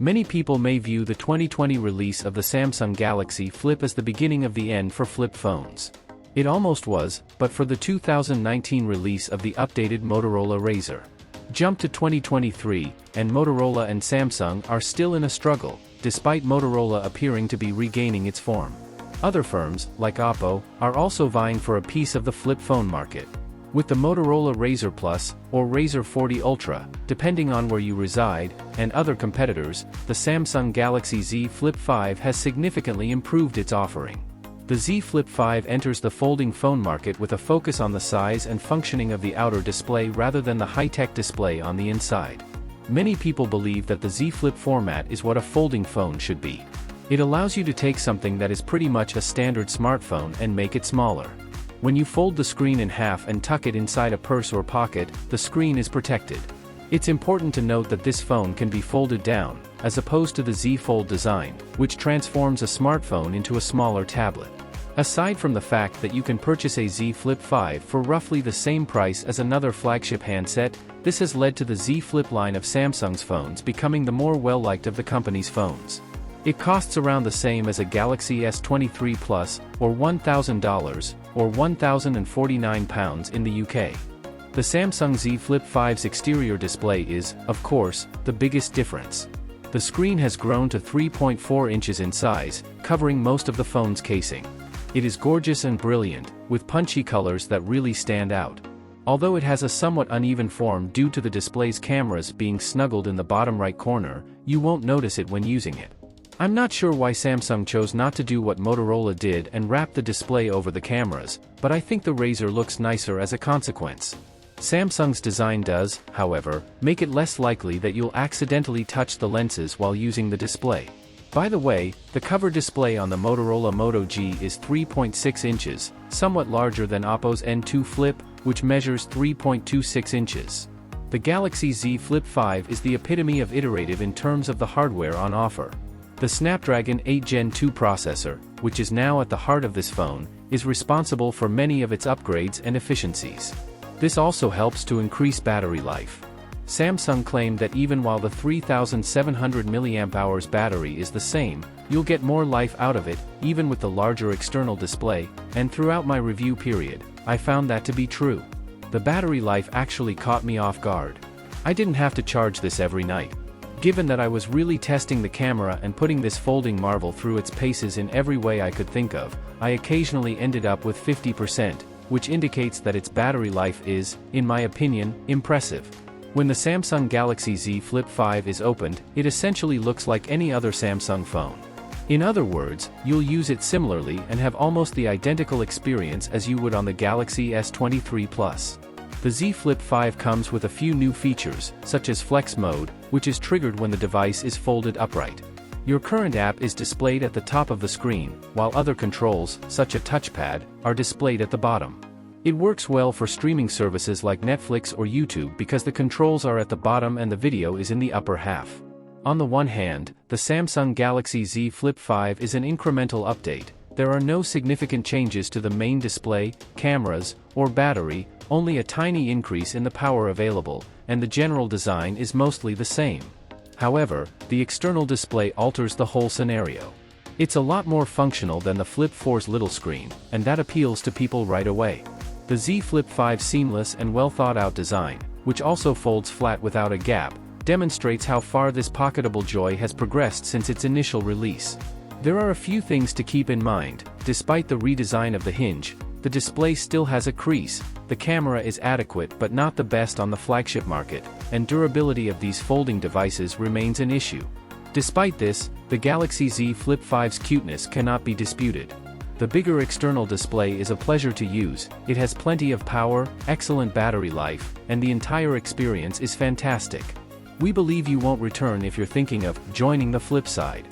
Many people may view the 2020 release of the Samsung Galaxy Flip as the beginning of the end for flip phones. It almost was, but for the 2019 release of the updated Motorola Razr. Jump to 2023, and Motorola and Samsung are still in a struggle, despite Motorola appearing to be regaining its form. Other firms, like Oppo, are also vying for a piece of the flip phone market. With the Motorola Razr Plus, or Razr 40 Ultra, depending on where you reside, and other competitors, the Samsung Galaxy Z Flip 5 has significantly improved its offering. The Z Flip 5 enters the folding phone market with a focus on the size and functioning of the outer display rather than the high-tech display on the inside. Many people believe that the Z Flip format is what a folding phone should be. It allows you to take something that is pretty much a standard smartphone and make it smaller. When you fold the screen in half and tuck it inside a purse or pocket, the screen is protected. It's important to note that this phone can be folded down, as opposed to the Z Fold design, which transforms a smartphone into a smaller tablet. Aside from the fact that you can purchase a Z Flip 5 for roughly the same price as another flagship handset, this has led to the Z Flip line of Samsung's phones becoming the more well-liked of the company's phones. It costs around the same as a Galaxy S23 Plus, or $1,000, or £1,049 in the UK. The Samsung Z Flip 5's exterior display is, of course, the biggest difference. The screen has grown to 3.4 inches in size, covering most of the phone's casing. It is gorgeous and brilliant, with punchy colors that really stand out. Although it has a somewhat uneven form due to the display's cameras being snuggled in the bottom right corner, you won't notice it when using it. I'm not sure why Samsung chose not to do what Motorola did and wrap the display over the cameras, but I think the Razr looks nicer as a consequence. Samsung's design does, however, make it less likely that you'll accidentally touch the lenses while using the display. By the way, the cover display on the Motorola Moto G is 3.6 inches, somewhat larger than Oppo's N2 Flip, which measures 3.26 inches. The Galaxy Z Flip 5 is the epitome of iterative in terms of the hardware on offer. The Snapdragon 8 Gen 2 processor, which is now at the heart of this phone, is responsible for many of its upgrades and efficiencies. This also helps to increase battery life. Samsung claimed that even while the 3700 mAh battery is the same, you'll get more life out of it, even with the larger external display, and throughout my review period, I found that to be true. The battery life actually caught me off guard. I didn't have to charge this every night. Given that I was really testing the camera and putting this folding marvel through its paces in every way I could think of, I occasionally ended up with 50%, which indicates that its battery life is, in my opinion, impressive. When the Samsung Galaxy Z Flip 5 is opened, it essentially looks like any other Samsung phone. In other words, you'll use it similarly and have almost the identical experience as you would on the Galaxy S23 Plus. The Z Flip 5 comes with a few new features, such as Flex Mode, which is triggered when the device is folded upright. Your current app is displayed at the top of the screen, while other controls, such as a touchpad, are displayed at the bottom. It works well for streaming services like Netflix or YouTube because the controls are at the bottom and the video is in the upper half. On the one hand, the Samsung Galaxy Z Flip 5 is an incremental update. There are no significant changes to the main display, cameras, or battery, only a tiny increase in the power available, and the general design is mostly the same. However, the external display alters the whole scenario. It's a lot more functional than the Flip 4's little screen, and that appeals to people right away. The Z Flip 5's seamless and well-thought-out design, which also folds flat without a gap, demonstrates how far this pocketable joy has progressed since its initial release. There are a few things to keep in mind. Despite the redesign of the hinge, the display still has a crease, the camera is adequate but not the best on the flagship market, and durability of these folding devices remains an issue. Despite this, the Galaxy Z Flip 5's cuteness cannot be disputed. The bigger external display is a pleasure to use, it has plenty of power, excellent battery life, and the entire experience is fantastic. We believe you won't return if you're thinking of joining the flip side.